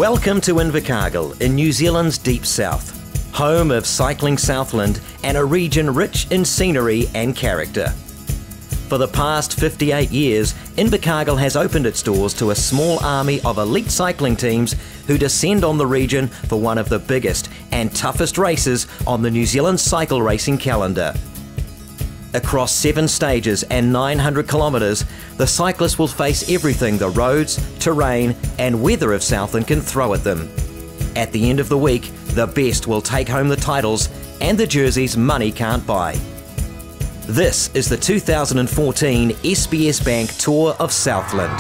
Welcome to Invercargill in New Zealand's deep south, home of cycling Southland and a region rich in scenery and character. For the past 58 years, Invercargill has opened its doors to a small army of elite cycling teams who descend on the region for one of the biggest and toughest races on the New Zealand cycle racing calendar. Across 7 stages and 900 kilometres, the cyclists will face everything the roads, terrain and weather of Southland can throw at them. At the end of the week, the best will take home the titles and the jerseys money can't buy. This is the 2014 SBS Bank Tour of Southland.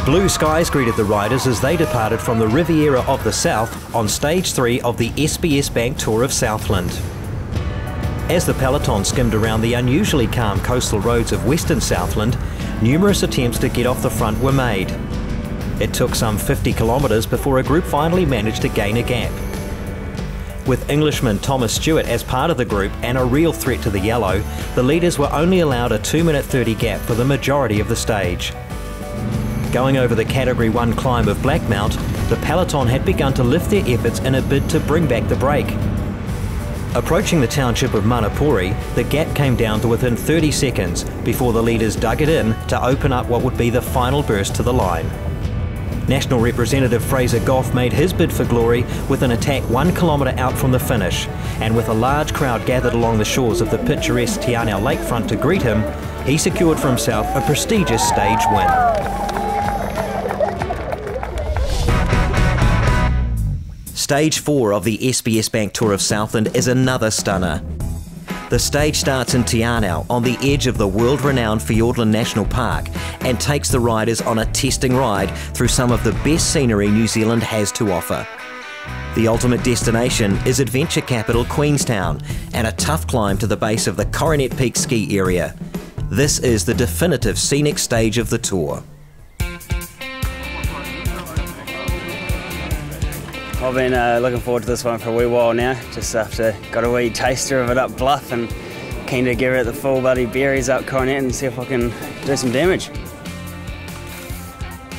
Blue skies greeted the riders as they departed from the Riviera of the South on Stage 3 of the SBS Bank Tour of Southland. As the peloton skimmed around the unusually calm coastal roads of Western Southland, numerous attempts to get off the front were made. It took some 50 kilometres before a group finally managed to gain a gap. With Englishman Thomas Stewart as part of the group and a real threat to the yellow, the leaders were only allowed a 2-minute 30 gap for the majority of the stage. Going over the Category 1 climb of Blackmount, the peloton had begun to lift their efforts in a bid to bring back the break. Approaching the township of Manapuri, the gap came down to within 30 seconds before the leaders dug it in to open up what would be the final burst to the line. National representative Fraser Goff made his bid for glory with an attack 1 kilometre out from the finish, and with a large crowd gathered along the shores of the picturesque Te Anau lakefront to greet him, he secured for himself a prestigious stage win. Stage 4 of the SBS Bank Tour of Southland is another stunner. The stage starts in Te Anau on the edge of the world-renowned Fiordland National Park and takes the riders on a testing ride through some of the best scenery New Zealand has to offer. The ultimate destination is adventure capital Queenstown and a tough climb to the base of the Coronet Peak ski area. This is the definitive scenic stage of the tour. I've been looking forward to this one for a wee while now, just after got a wee taster of it up Bluff and keen to give it the full bloody berries up Coronet and see if I can do some damage.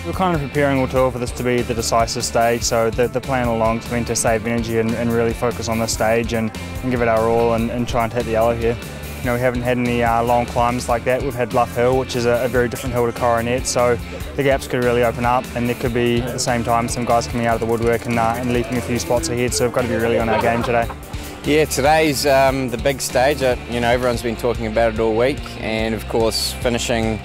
We're kind of preparing all tour for this to be the decisive stage, so the plan all along has been to save energy and really focus on this stage and give it our all and try and hit the yellow here. You know, we haven't had any long climbs like that. We've had Bluff Hill, which is a very different hill to Coronet, so the gaps could really open up, and there could be at the same time some guys coming out of the woodwork and leaping a few spots ahead, so we've got to be really on our game today. Yeah, today's the big stage. You know, everyone's been talking about it all week, and of course finishing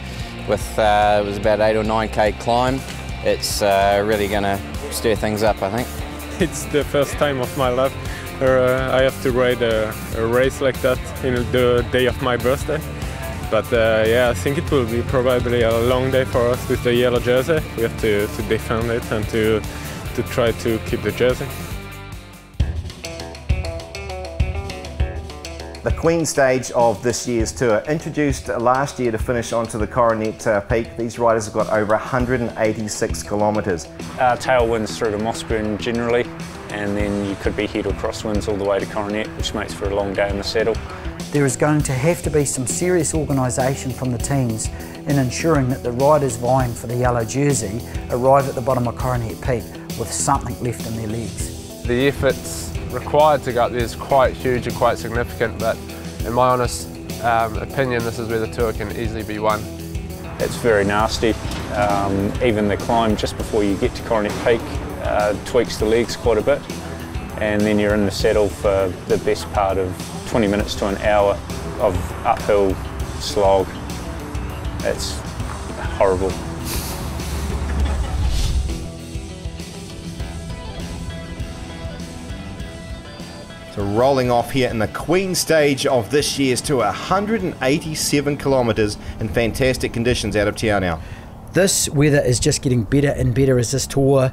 with it was about 8 or 9k climb. It's really going to stir things up, I think. It's the first time of my life I have to ride a race like that in the day of my birthday. But yeah, I think it will be probably a long day for us with the yellow jersey. We have to defend it and to try to keep the jersey. The Queen stage of this year's tour, introduced last year to finish onto the Coronet Peak. These riders have got over 186 kilometres. Tailwinds through to Mossburn generally, and then you could be head or crosswinds all the way to Coronet, which makes for a long day in the saddle. There is going to have to be some serious organisation from the teams in ensuring that the riders vying for the yellow jersey arrive at the bottom of Coronet Peak with something left in their legs. The efforts required to go up there is quite huge and quite significant, but in my honest opinion, this is where the tour can easily be won. It's very nasty. Even the climb just before you get to Coronet Peak tweaks the legs quite a bit, and then you're in the saddle for the best part of 20 minutes to an hour of uphill slog. It's horrible. So rolling off here in the Queen stage of this year's tour, 187 kilometres in fantastic conditions out of Te Anau. This weather is just getting better and better as this tour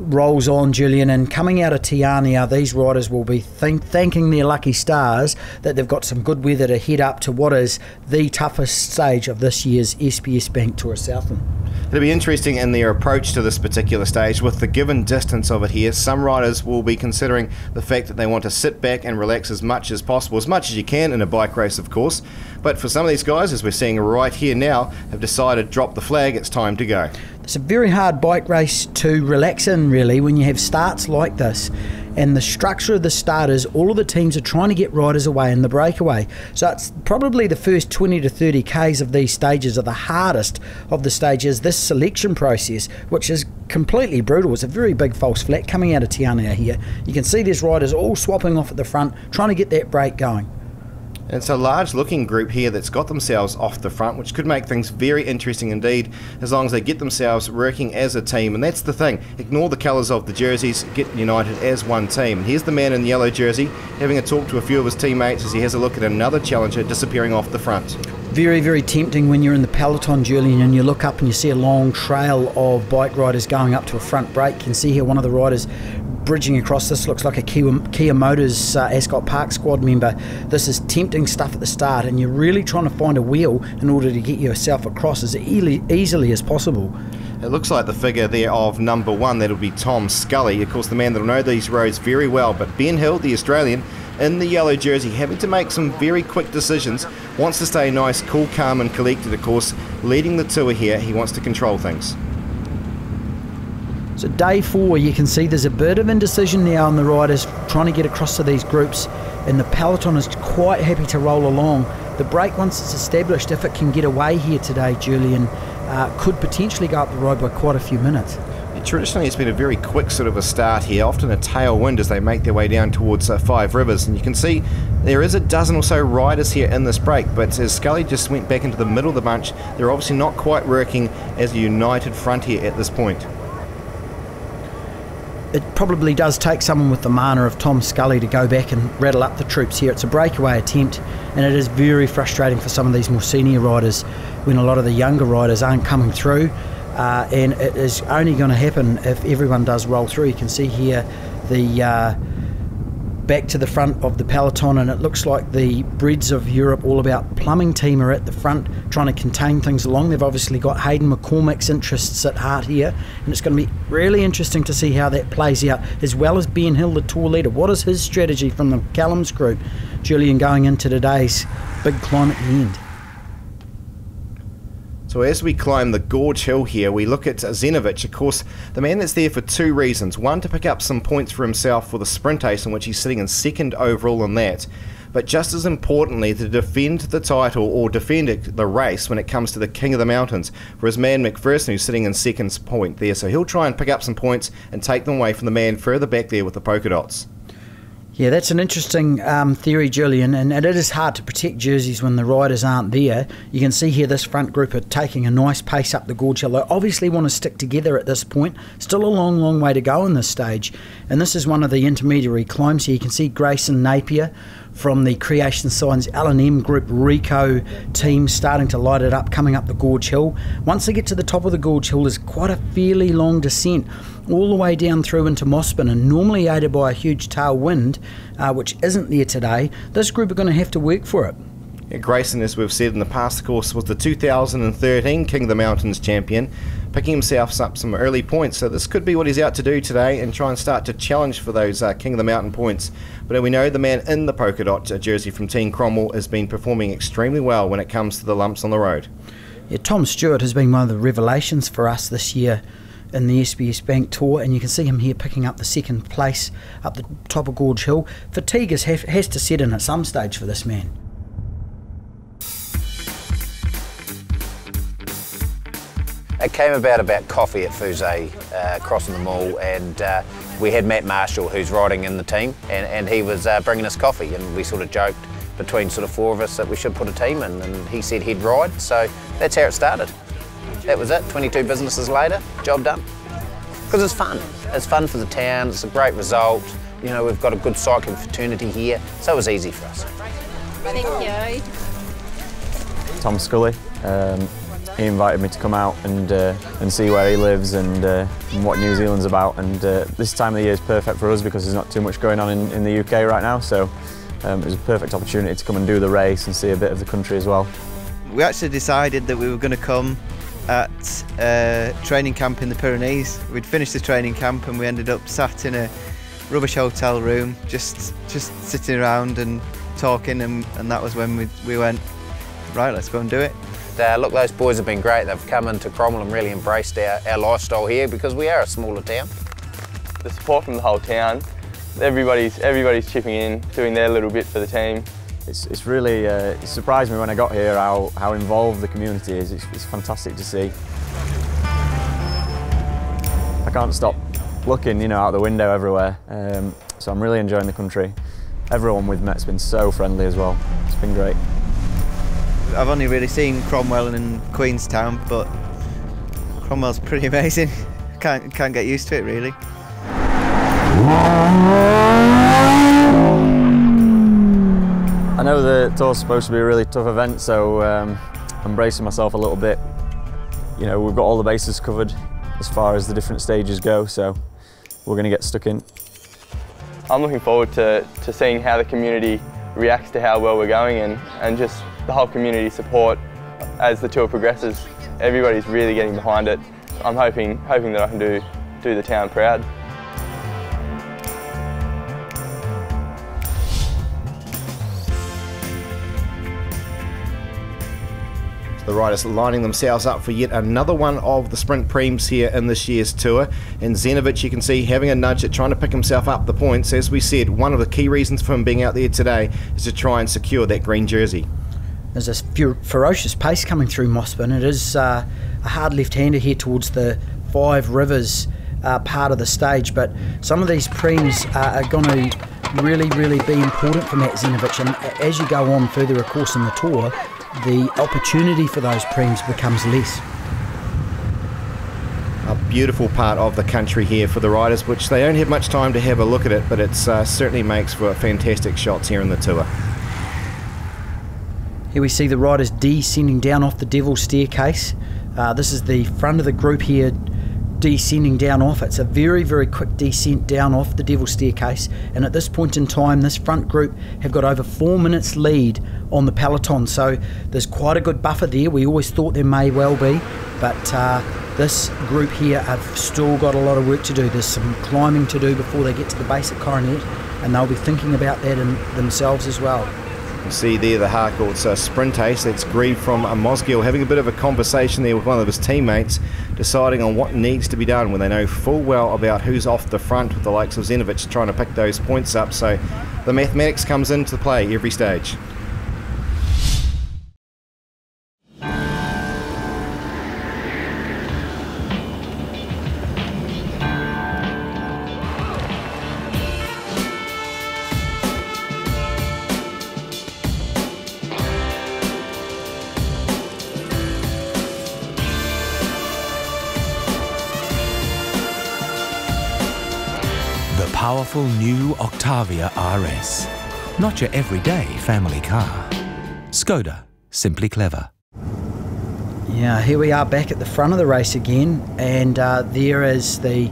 rolls on, Julian, and coming out of Te Anau, these riders will be thanking their lucky stars that they've got some good weather to head up to what is the toughest stage of this year's SBS Bank Tour of Southland. It'll be interesting in their approach to this particular stage. With the given distance of it here, some riders will be considering the fact that they want to sit back and relax as much as possible, as much as you can in a bike race, of course. But for some of these guys, as we're seeing right here now, have decided drop the flag, it's time to go. It's a very hard bike race to relax in, really, when you have starts like this. And the structure of the start is all of the teams are trying to get riders away in the breakaway. So it's probably the first 20 to 30 Ks of these stages are the hardest of the stages. This selection process, which is completely brutal. It's a very big false flat coming out of Te Anau here. You can see there's riders all swapping off at the front, trying to get that break going. It's a large looking group here that's got themselves off the front, which could make things very interesting indeed, as long as they get themselves working as a team. And that's the thing, ignore the colours of the jerseys, get united as one team. And here's the man in the yellow jersey having a talk to a few of his teammates as he has a look at another challenger disappearing off the front. Very, very tempting when you're in the peloton, Julian, and you look up and you see a long trail of bike riders going up to a front break. You can see here one of the riders bridging across. This looks like a Kia Motors Ascot Park squad member. This is tempting stuff at the start, and you're really trying to find a wheel in order to get yourself across as easily as possible. It looks like the figure there of number one, that'll be Tom Scully, of course the man that'll know these roads very well. But Ben Hill, the Australian, in the yellow jersey, having to make some very quick decisions, wants to stay nice, cool, calm and collected, of course. Leading the tour here, he wants to control things. So day 4, you can see there's a bit of indecision now on the riders trying to get across to these groups, and the peloton is quite happy to roll along. The break, once it's established, if it can get away here today, Julian, could potentially go up the road by quite a few minutes. Traditionally it's been a very quick sort of a start here, often a tailwind as they make their way down towards Five Rivers, and you can see there is a dozen or so riders here in this break, but as Scully just went back into the middle of the bunch, they're obviously not quite working as a united front here at this point. It probably does take someone with the mana of Tom Scully to go back and rattle up the troops here. It's a breakaway attempt, and it is very frustrating for some of these more senior riders when a lot of the younger riders aren't coming through. And it is only going to happen if everyone does roll through. You can see here the back to the front of the peloton, and it looks like the Breeds of Europe All About Plumbing team are at the front trying to contain things along. They've obviously got Hayden McCormick's interests at heart here, and it's going to be really interesting to see how that plays out, as well as Ben Hill, the tour leader. What is his strategy from the Callum's group, Julian, going into today's big climb at the end? So as we climb the Gorge Hill here, we look at Zenovic, of course, the man that's there for two reasons. One, to pick up some points for himself for the sprint ace, in which he's sitting in second overall in that. But just as importantly, to defend the title, or defend the race when it comes to the King of the Mountains, for his man McPherson, who's sitting in second point there. So he'll try and pick up some points and take them away from the man further back there with the polka dots. Yeah, that's an interesting theory, Julian, and it is hard to protect jerseys when the riders aren't there. You can see here this front group are taking a nice pace up the Gorge Hill. They obviously want to stick together at this point. Still a long, long way to go in this stage. And this is one of the intermediary climbs here. You can see Grayson Napier from the Creation Signs L&M Group Rico team starting to light it up, coming up the Gorge Hill. Once they get to the top of the Gorge Hill, there's quite a fairly long descent all the way down through into Mospin, and normally aided by a huge tailwind, which isn't there today. This group are going to have to work for it. Yeah, Grayson, as we've said in the past, of course, was the 2013 King of the Mountains champion, picking himself up some early points. So this could be what he's out to do today, and try and start to challenge for those King of the Mountain points. But we know the man in the polka dot jersey from Team Cromwell has been performing extremely well when it comes to the lumps on the road. Yeah, Tom Stewart has been one of the revelations for us this year in the SBS Bank Tour, and you can see him here picking up the second place up the top of Gorge Hill. Fatigue has to set in at some stage for this man. It came about coffee at Fusée, crossing the mall, and we had Matt Marshall, who's riding in the team, and he was bringing us coffee, and we sort of joked between sort of 4 of us that we should put a team in, and he said he'd ride, so that's how it started. That was it, 22 businesses later, job done. Because it's fun. It's fun for the town, it's a great result. You know, we've got a good cycling fraternity here, so it was easy for us. Thank you. Tom Scully. He invited me to come out and see where he lives and what New Zealand's about. And this time of the year is perfect for us because there's not too much going on in the UK right now. So it was a perfect opportunity to come and do the race and see a bit of the country as well. We actually decided that we were going to come at training camp in the Pyrenees. We'd finished the training camp and we ended up sat in a rubbish hotel room, just sitting around and talking, and that was when we went, right, let's go and do it. Look, those boys have been great. They've come into Cromwell and really embraced our lifestyle here because we are a smaller town. The support from the whole town, everybody's chipping in, doing their little bit for the team. It's really it surprised me when I got here how involved the community is. It's fantastic to see. I can't stop looking, out the window everywhere. So I'm really enjoying the country. Everyone we've met's been so friendly as well. It's been great. I've only really seen Cromwell and Queenstown, but Cromwell's pretty amazing. Can't get used to it really. I know the tour's supposed to be a really tough event, so I'm bracing myself a little bit. We've got all the bases covered as far as the different stages go, so we're going to get stuck in. I'm looking forward to seeing how the community reacts to how well we're going, and just the whole community support as the tour progresses. Everybody's really getting behind it. I'm hoping that I can do the town proud. The riders lining themselves up for yet another one of the sprint prems here in this year's tour. And Zenovic, you can see, having a nudge at trying to pick himself up the points. As we said, one of the key reasons for him being out there today is to try and secure that green jersey. There's a ferocious pace coming through Mossburn. It is a hard left-hander here towards the Five Rivers part of the stage, but some of these prems are going to really be important for Matt Zenovic, and as you go on further, of course, in the tour, the opportunity for those prems becomes less. A beautiful part of the country here for the riders, which they don't have much time to have a look at it, but it certainly makes for fantastic shots here in the tour. Here we see the riders descending down off the Devil's Staircase. This is the front of the group here descending down off. It's a very quick descent down off the Devil's Staircase, and at this point in time this front group have got over 4 minutes lead on the peloton, so there's quite a good buffer there. We always thought there may well be, but this group here have still got a lot of work to do. There's some climbing to do before they get to the base at Coronet, and they'll be thinking about that in themselves as well. You see there the Harcourt's sprint ace, that's Grieve from Mosgiel, having a bit of a conversation there with one of his teammates, deciding on what needs to be done when they know full well about who's off the front, with the likes of Zenovic trying to pick those points up. So the mathematics comes into play every stage. The powerful new Octavia RS. Not your everyday family car. Skoda, simply clever. Yeah, here we are back at the front of the race again, and there is the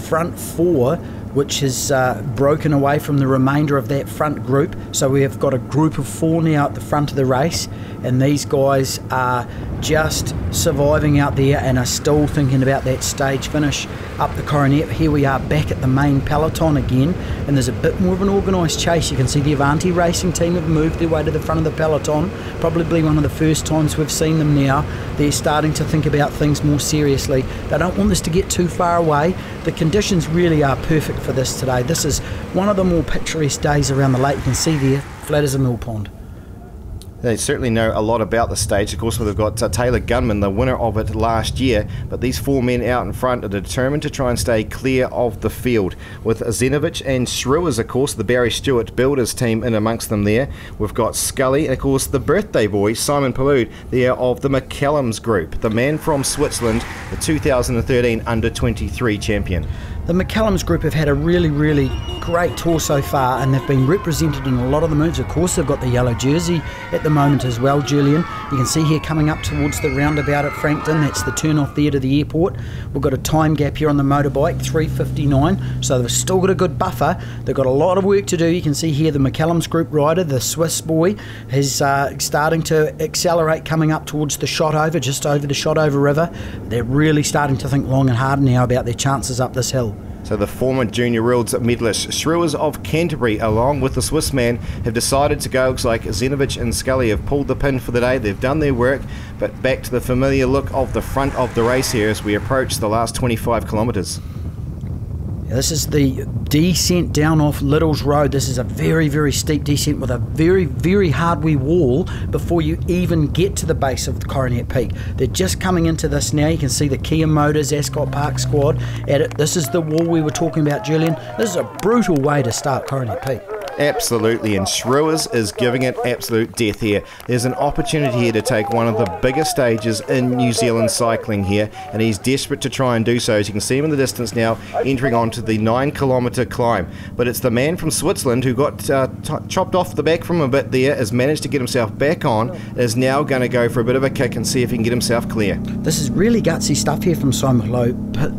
front four, which has broken away from the remainder of that front group. So we have got a group of four now at the front of the race, and these guys are just surviving out there and are still thinking about that stage finish up the Coronet. Here we are back at the main peloton again, and there's a bit more of an organised chase. You can see the Avanti racing team have moved their way to the front of the peloton, probably one of the first times we've seen them now. They're starting to think about things more seriously. They don't want this to get too far away. The conditions really are perfect for this today. This is one of the more picturesque days around the lake. You can see there, flat as a mill pond. They certainly know a lot about the stage. Of course, we've got Taylor Gunman, the winner of it last year, but these four men out in front are determined to try and stay clear of the field, with Zenovic and Schreuers, of course, the Barry Stewart Builders team in amongst them there. We've got Scully and, of course, the birthday boy, Simon Palud, there of the McCallum's group, the man from Switzerland, the 2013 Under-23 champion. The McCallum's group have had a really great tour so far, and they've been represented in a lot of the moves. Of course, they've got the yellow jersey at the moment as well, Julian. You can see here coming up towards the roundabout at Frankton, that's the turn off there to the airport. We've got a time gap here on the motorbike, 3:59, so they've still got a good buffer. They've got a lot of work to do. You can see here the McCallum's group rider, the Swiss boy, is starting to accelerate coming up towards the Shotover, just over the Shotover River. They're really starting to think long and hard now about their chances up this hill. So the former Junior Worlds medalist Shrewers of Canterbury, along with the Swiss man, have decided to go. Looks like Zenovic and Scully have pulled the pin for the day. They've done their work, but back to the familiar look of the front of the race here as we approach the last 25 kilometres. This is the descent down off Little's Road. This is a very steep descent with a very hard wee wall before you even get to the base of the Coronet Peak. They're just coming into this now. You can see the Kia Motors Ascot Park squad at it. This is the wall we were talking about, Julian. This is a brutal way to start Coronet Peak. Absolutely, and Shrewers is giving it absolute death here. There's an opportunity here to take one of the biggest stages in New Zealand cycling here, and he's desperate to try and do so. As you can see him in the distance now, entering onto the 9-kilometre climb. But it's the man from Switzerland who got chopped off the back from a bit there, has managed to get himself back on, is now going to go for a bit of a kick and see if he can get himself clear. This is really gutsy stuff here from Simon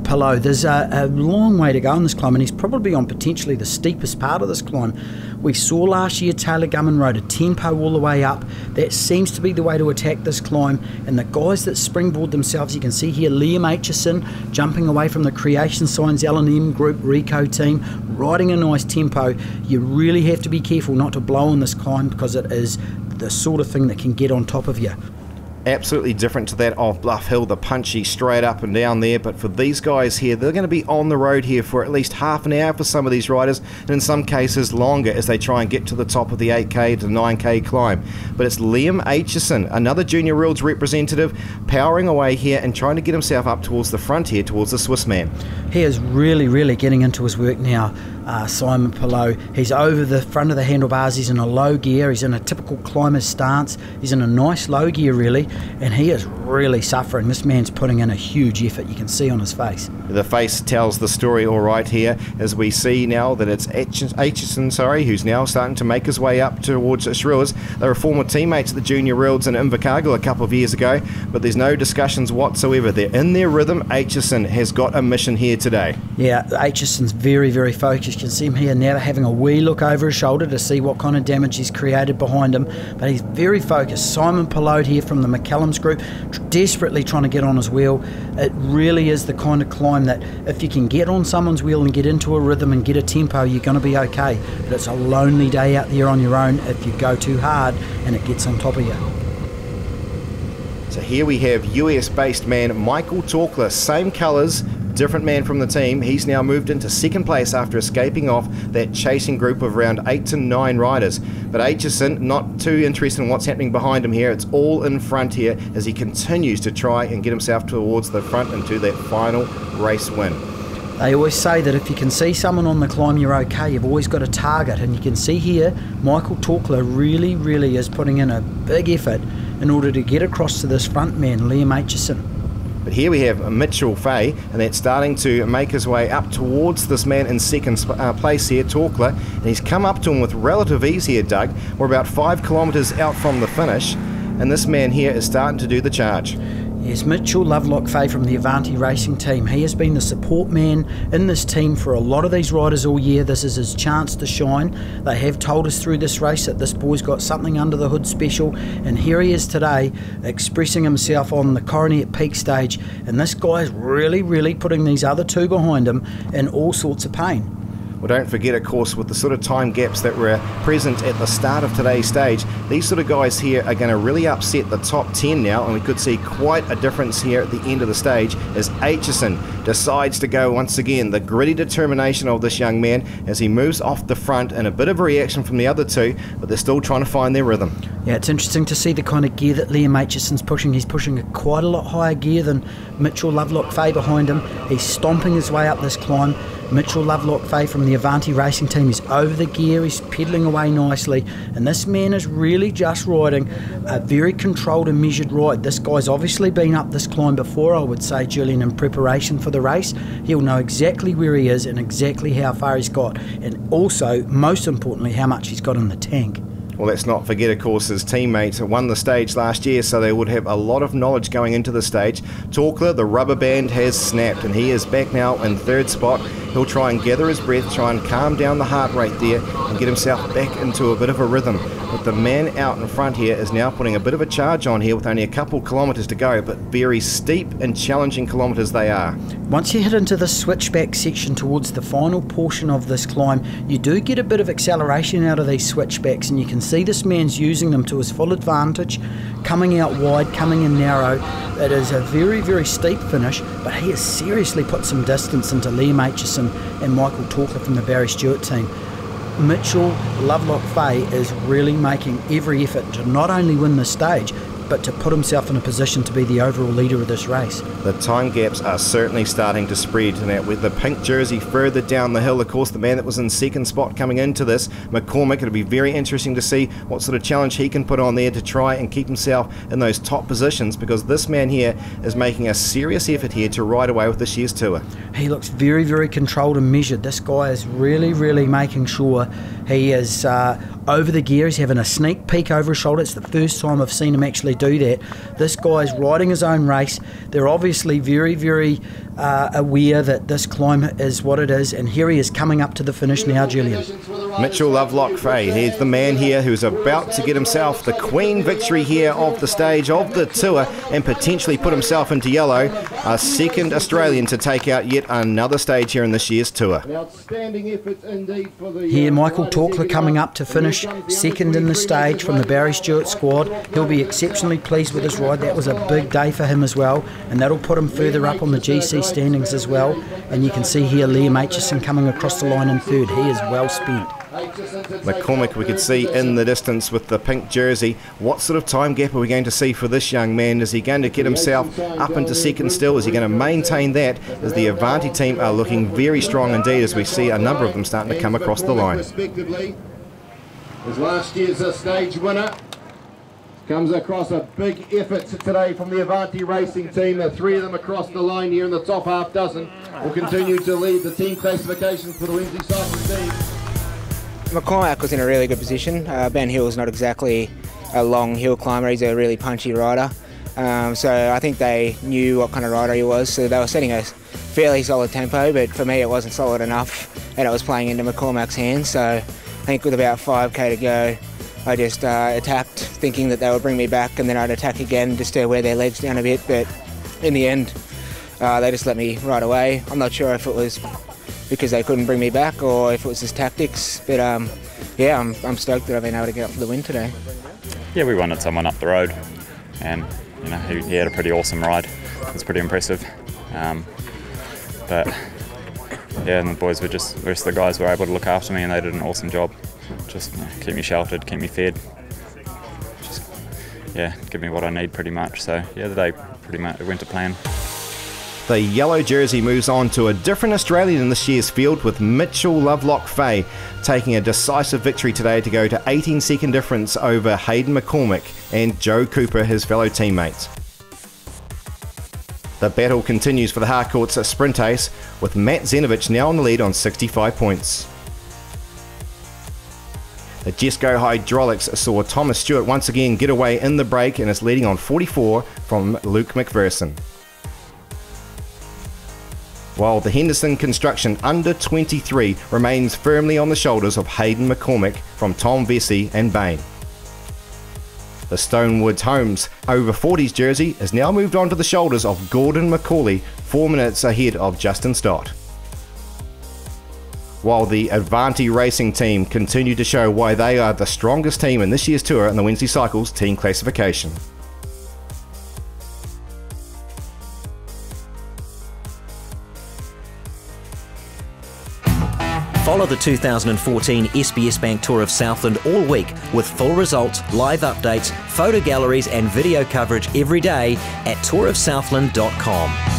Pillow. There's a long way to go on this climb, and he's probably on potentially the steepest part of this climb. We saw last year Taylor Gumman rode a tempo all the way up. That seems to be the way to attack this climb, and the guys that springboard themselves, you can see here Liam Aitchison jumping away from the Creation Signs L&M Group Rico team, riding a nice tempo. You really have to be careful not to blow on this climb because it is the sort of thing that can get on top of you. Absolutely different to that of Bluff Hill, the punchy straight up and down there, but for these guys here, they're going to be on the road here for at least half an hour for some of these riders, and in some cases longer as they try and get to the top of the 8k to 9k climb. But it's Liam Aitchison, another Junior Worlds representative, powering away here and trying to get himself up towards the front here, towards the Swiss man. He is really getting into his work now. Simon Pillow, he's over the front of the handlebars, he's in a low gear, he's in a typical climber's stance, he's in a nice low gear really, and he is really suffering. This man's putting in a huge effort, you can see on his face. The face tells the story all right here, as we see now that it's Aitchison, who's now starting to make his way up towards Shrewers. They were former teammates at the Junior Worlds in Invercargill a couple of years ago, but there's no discussions whatsoever. They're in their rhythm. Aitchison has got a mission here today. Yeah, Aitchison's very focused. You can see him here now having a wee look over his shoulder to see what kind of damage he's created behind him, but he's very focused. Simon Pillow here from the McCallum's group, desperately trying to get on his wheel. It really is the kind of climb that if you can get on someone's wheel and get into a rhythm and get a tempo, you're going to be okay. But it's a lonely day out there on your own if you go too hard and it gets on top of you. So here we have US-based man Michael Torkler, same colours, different man from the team. He's now moved into second place after escaping off that chasing group of around 8 to 9 riders. But Aitchison not too interested in what's happening behind him here. It's all in front here as he continues to try and get himself towards the front and to that final race win. They always say that if you can see someone on the climb, you're okay. You've always got a target, and you can see here Michael Torkler really is putting in a big effort in order to get across to this front man, Liam Aitchison. But here we have Mitchell Fay, and that's starting to make his way up towards this man in second place here, Torkler, and he's come up to him with relative ease here, Doug. We're about 5 kilometres out from the finish, and this man here is starting to do the charge. Yes, Mitchell Lovelock Fay from the Avanti Racing team. He has been the support man in this team for a lot of these riders all year. This is his chance to shine. They have told us through this race that this boy's got something under the hood special, and here he is today expressing himself on the Coronet Peak stage, and this guy's really putting these other two behind him in all sorts of pain. Well, don't forget, of course, with the sort of time gaps that were present at the start of today's stage, these sort of guys here are going to really upset the top 10 now, and we could see quite a difference here at the end of the stage as Aitchison decides to go once again. The gritty determination of this young man as he moves off the front, and a bit of a reaction from the other two, but they're still trying to find their rhythm. Yeah, it's interesting to see the kind of gear that Liam Aitchison's pushing. He's pushing quite a lot higher gear than Mitchell Lovelock Fay behind him. He's stomping his way up this climb. Mitchell Lovelock-Fay from the Avanti Racing team is over the gear, he's pedalling away nicely, and this man is really just riding a very controlled and measured ride. This guy's obviously been up this climb before, I would say, Julian, in preparation for the race. He'll know exactly where he is and exactly how far he's got, and also, most importantly, how much he's got in the tank. Well, let's not forget, of course, his teammate won the stage last year, so they would have a lot of knowledge going into the stage. Torkler, the rubber band has snapped, and he is back now in third spot. He'll try and gather his breath, try and calm down the heart rate there, and get himself back into a bit of a rhythm. But the man out in front here is now putting a bit of a charge on here with only a couple kilometres to go, but very steep and challenging kilometres they are. Once you head into the switchback section towards the final portion of this climb, you do get a bit of acceleration out of these switchbacks, and you can see this man's using them to his full advantage, coming out wide, coming in narrow. It is a very, very steep finish, but he has seriously put some distance into Liam Aitchison and Michael Torkler from the Barry Stewart team. Mitchell Lovelock-Fay is really making every effort to not only win the stage, but to put himself in a position to be the overall leader of this race. The time gaps are certainly starting to spread now, with the pink jersey further down the hill. Of course, the man that was in second spot coming into this, McCormick, it'll be very interesting to see what sort of challenge he can put on there to try and keep himself in those top positions, because this man here is making a serious effort here to ride away with this year's tour. He looks very, very controlled and measured. This guy is really, really making sure he is over the gear. He's having a sneak peek over his shoulder. It's the first time I've seen him actually do that. This guy's riding his own race. They're obviously very, very aware that this climb is what it is, and here he is coming up to the finish now, Julian. Mitchell Lovelock-Fay, he's the man here who's about to get himself the Queen victory here of the stage of the tour and potentially put himself into yellow, a second Australian to take out yet another stage here in this year's tour. Here Michael Torkler coming up to finish second in the stage from the Barry Stewart squad. He'll be exceptionally pleased with his ride. That was a big day for him as well, and that'll put him further up on the GC standings as well. And you can see here Liam Aitchison coming across the line in third. He is well spent. McCormick we could see in the distance with the pink jersey. What sort of time gap are we going to see for this young man? Is he going to get himself up into second still? Is he going to maintain that? As the Avanti team are looking very strong indeed, as we see a number of them starting to come across the line. As last year's stage winner comes across a big effort today from the Avanti Racing team. The three of them across the line here in the top half dozen will continue to lead the team classification for the Wednesday cycle team. McCormack was in a really good position. Ben Hill's not exactly a long hill climber, he's a really punchy rider. So I think they knew what kind of rider he was, so they were setting a fairly solid tempo, but for me it wasn't solid enough and it was playing into McCormack's hands. So I think with about 5k to go, I just attacked thinking that they would bring me back, and then I'd attack again just to wear their legs down a bit, but in the end they just let me ride away. I'm not sure if it was because they couldn't bring me back or if it was just tactics, but yeah, I'm stoked that I've been able to get up for the win today. Yeah, we wanted someone up the road, and you know he had a pretty awesome ride. It was pretty impressive, but yeah, and the boys were just, the rest of the guys were able to look after me, and they did an awesome job. Just keep me sheltered, keep me fed, just yeah, give me what I need pretty much. So yeah, the day pretty much went to plan. The yellow jersey moves on to a different Australian in this year's field, with Mitchell Lovelock-Fay taking a decisive victory today to go to 18-second difference over Hayden McCormick and Joe Cooper, his fellow teammate. The battle continues for the Harcourt's sprint ace, with Matt Zenovich now in the lead on 65 points. The Jesco Hydraulics saw Thomas Stewart once again get away in the break and is leading on 44 from Luke McPherson. While the Henderson Construction under 23 remains firmly on the shoulders of Hayden McCormick from Tom Vesey and Bain. The Stonewoods Homes over 40s jersey is now moved on to the shoulders of Gordon McCauley, 4 minutes ahead of Justin Stott. While the Avanti Racing team continue to show why they are the strongest team in this year's tour in the Wednesday Cycles team classification. Follow the 2014 SBS Bank Tour of Southland all week with full results, live updates, photo galleries and video coverage every day at tourofsouthland.com.